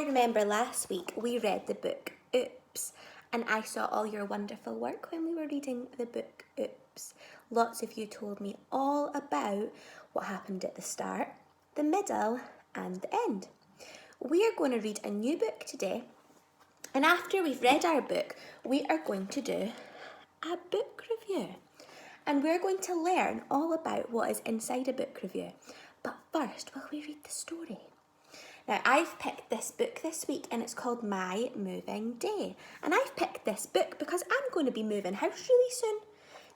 remember last week we read the book Oops, and I saw all your wonderful work when we were reading the book Oops. Lots of you told me all about what happened at the start, the middle and the end. We are going to read a new book today, and after we've read our book, we are going to do a book review. And we're going to learn all about what is inside a book review. But first, will we read the story? Now, I've picked this book this week and it's called My Moving Day. And I've picked this book because I'm going to be moving house really soon.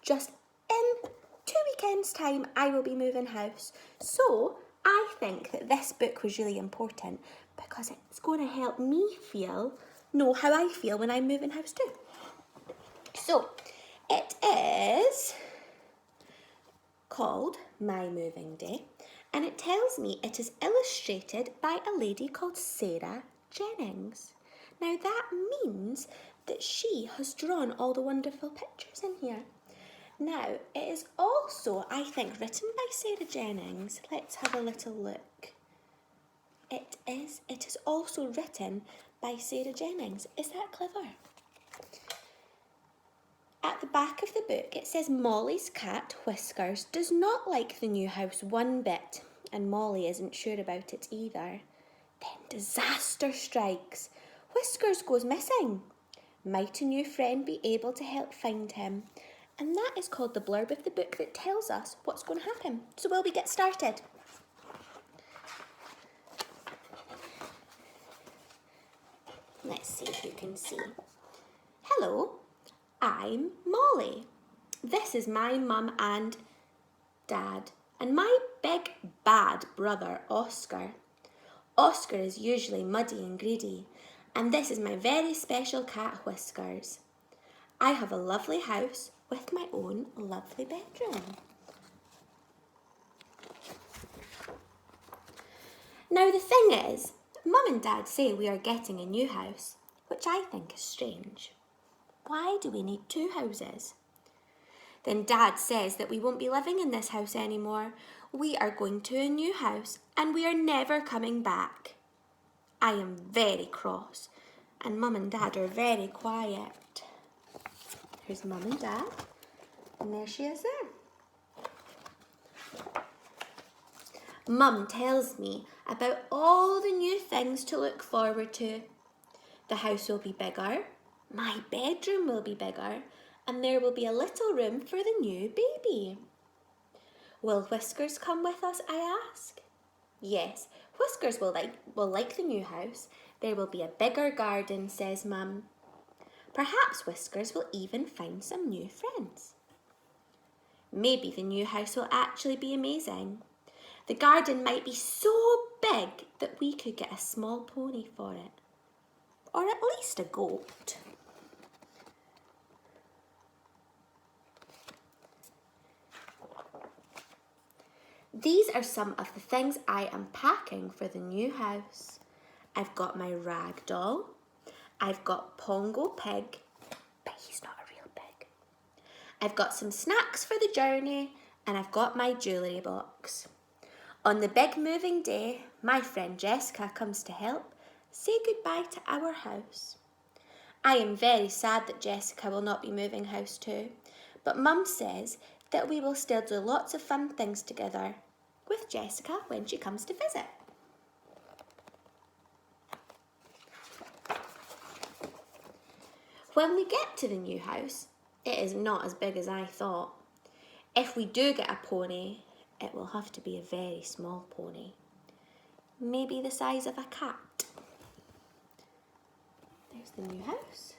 Just in 2 weekends' time, I will be moving house. So, I think that this book was really important because it's going to help me know how I feel when I'm moving house too. So, it is called My Moving Day, and it tells me it is illustrated by a lady called Sarah Jennings. Now that means that she has drawn all the wonderful pictures in here. Now it is also, I think, written by Sarah Jennings. Let's have a little look. It is also written by Sarah Jennings. Is that clever? At the back of the book, it says Molly's cat, Whiskers, does not like the new house one bit, and Molly isn't sure about it either. Then disaster strikes. Whiskers goes missing. Might a new friend be able to help find him? And that is called the blurb of the book that tells us what's going to happen. So will we get started? Let's see if you can see. Hello. I'm Molly. This is my mum and dad, and my big bad brother Oscar. Oscar is usually muddy and greedy, and this is my very special cat Whiskers. I have a lovely house with my own lovely bedroom. Now the thing is, Mum and Dad say we are getting a new house, which I think is strange. Why do we need 2 houses? Then Dad says that we won't be living in this house anymore. We are going to a new house and we are never coming back. I am very cross and Mum and Dad are very quiet. Here's Mum and Dad, and there she is there. Mum tells me about all the new things to look forward to. The house will be bigger. My bedroom will be bigger, and there will be a little room for the new baby. Will Whiskers come with us, I ask? Yes, Whiskers will like the new house. There will be a bigger garden, says Mum. Perhaps Whiskers will even find some new friends. Maybe the new house will actually be amazing. The garden might be so big that we could get a small pony for it. Or at least a goat. These are some of the things I am packing for the new house. I've got my rag doll. I've got Pongo Pig, but he's not a real pig. I've got some snacks for the journey, and I've got my jewellery box. On the big moving day, my friend Jessica comes to help say goodbye to our house. I am very sad that Jessica will not be moving house too, but Mum says that we will still do lots of fun things together with Jessica when she comes to visit. When we get to the new house, it is not as big as I thought. If we do get a pony, it will have to be a very small pony. Maybe the size of a cat. There's the new house.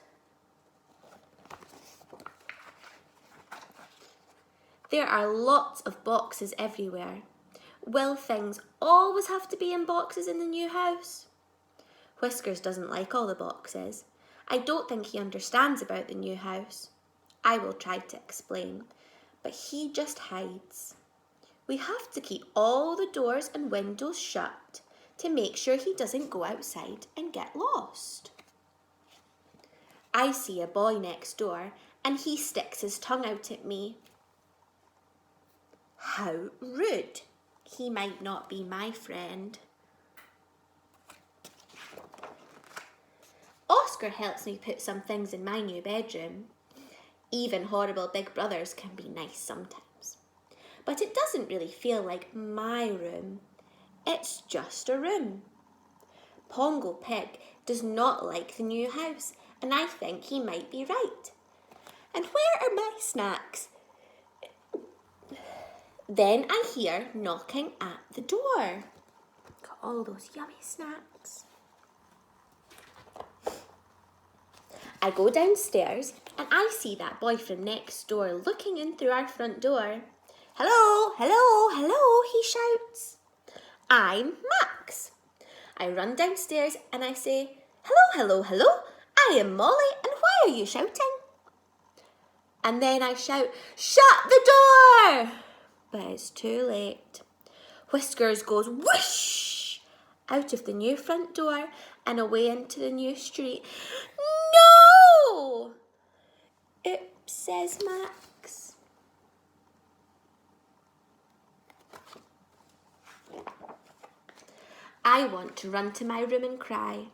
There are lots of boxes everywhere. Will things always have to be in boxes in the new house? Whiskers doesn't like all the boxes. I don't think he understands about the new house. I will try to explain, but he just hides. We have to keep all the doors and windows shut to make sure he doesn't go outside and get lost. I see a boy next door and he sticks his tongue out at me. How rude. He might not be my friend. Oscar helps me put some things in my new bedroom. Even horrible big brothers can be nice sometimes. But it doesn't really feel like my room. It's just a room. Pongo Pig does not like the new house, and I think he might be right. And where are my snacks? Then I hear knocking at the door. Got all those yummy snacks. I go downstairs and I see that boy from next door looking in through our front door. Hello, hello, hello, he shouts. I'm Max. I run downstairs and I say, hello, hello, hello, I am Molly, and why are you shouting? And then I shout, shut the door! But it's too late. Whiskers goes whoosh out of the new front door and away into the new street. No! Oops, says Max. I want to run to my room and cry,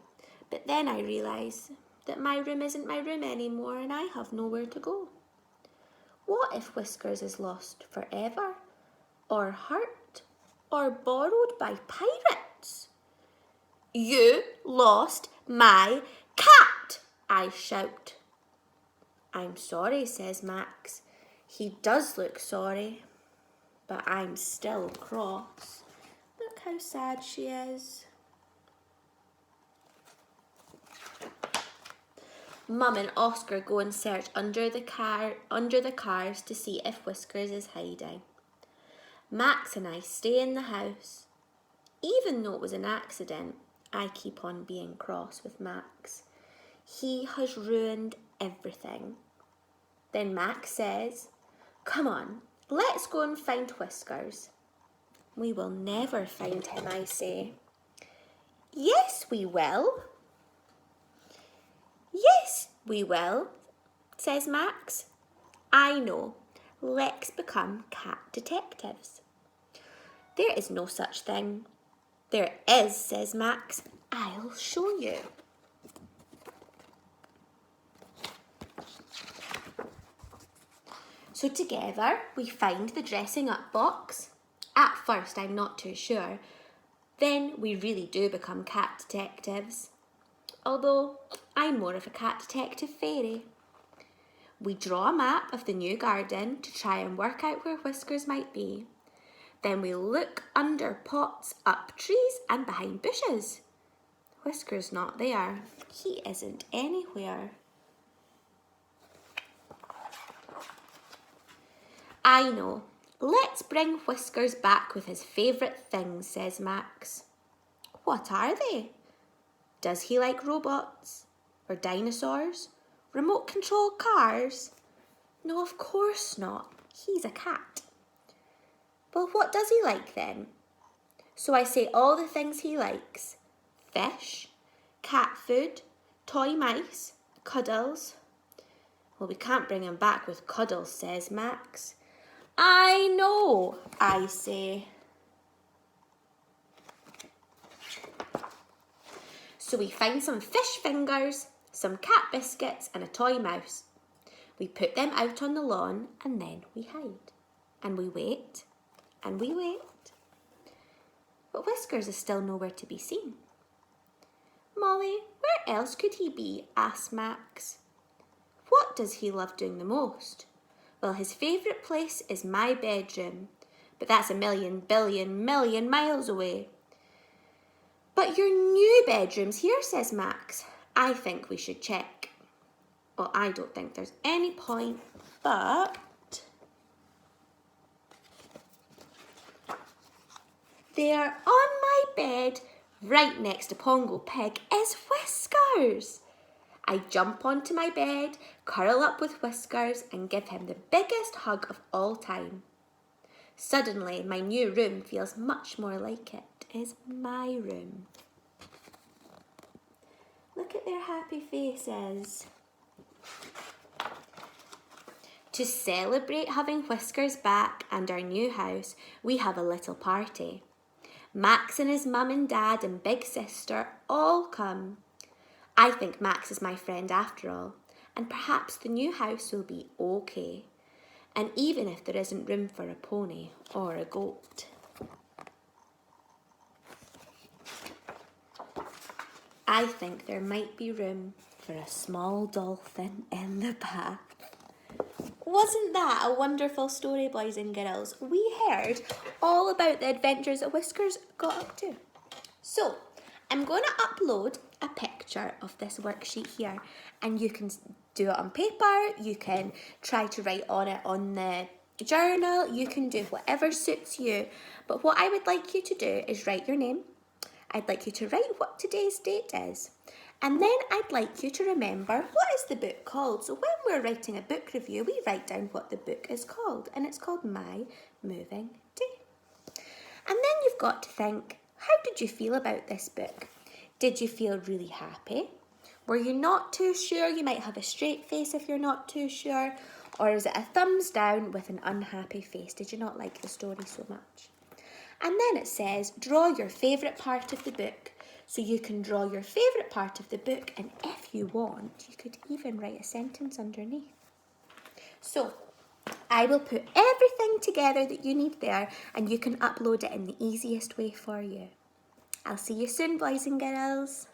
but then I realise that my room isn't my room anymore and I have nowhere to go. What if Whiskers is lost forever, or hurt, or borrowed by pirates? You lost my cat, I shout. I'm sorry, says Max. He does look sorry, but I'm still cross. Look how sad she is. Mum and Oscar go and search under the cars to see if Whiskers is hiding. Max and I stay in the house. Even though it was an accident, I keep on being cross with Max. He has ruined everything. Then Max says, come on, let's go and find Whiskers. We will never find him, I say. Yes, we will. Yes, we will, says Max. I know. Let's become cat detectives. There is no such thing. There is, says Max. I'll show you. So together we find the dressing up box. At first I'm not too sure. Then we really do become cat detectives. Although I'm more of a cat detective fairy. We draw a map of the new garden to try and work out where Whiskers might be. Then we look under pots, up trees and behind bushes. Whiskers not there. He isn't anywhere. I know. Let's bring Whiskers back with his favourite things, says Max. What are they? Does he like robots? Or dinosaurs? Remote control cars? No, of course not. He's a cat. Well, what does he like then? So I say all the things he likes. Fish, cat food, toy mice, cuddles. Well, we can't bring him back with cuddles, says Max. I know, I say. So we find some fish fingers, some cat biscuits and a toy mouse. We put them out on the lawn and then we hide. And we wait and we wait. But Whiskers is still nowhere to be seen. Molly, where else could he be? Asked Max. What does he love doing the most? Well, his favourite place is my bedroom, but that's a million, billion, million miles away. But your new bedroom's here, says Max. I think we should check. Well, I don't think there's any point, but there on my bed, right next to Pongo Pig, is Whiskers. I jump onto my bed, curl up with Whiskers and give him the biggest hug of all time. Suddenly, my new room feels much more like it is my room. Look at their happy faces. To celebrate having Whiskers back and our new house, we have a little party. Max and his mum and dad and big sister all come. I think Max is my friend after all, and perhaps the new house will be okay. And even if there isn't room for a pony or a goat. I think there might be room for a small dolphin in the bath. Wasn't that a wonderful story, boys and girls? We heard all about the adventures that Whiskers got up to. So, I'm going to upload a picture of this worksheet here, and you can do it on paper, you can try to write on it on the journal, you can do whatever suits you. But what I would like you to do is write your name. I'd like you to write what today's date is. And then I'd like you to remember, what is the book called? So when we're writing a book review, we write down what the book is called, and it's called My Moving Day. And then you've got to think, how did you feel about this book? Did you feel really happy? Were you not too sure? You might have a straight face if you're not too sure. Or is it a thumbs down with an unhappy face? Did you not like the story so much? And then it says, draw your favourite part of the book. So you can draw your favourite part of the book, and if you want, you could even write a sentence underneath. So I will put everything together that you need there, and you can upload it in the easiest way for you. I'll see you soon, boys and girls.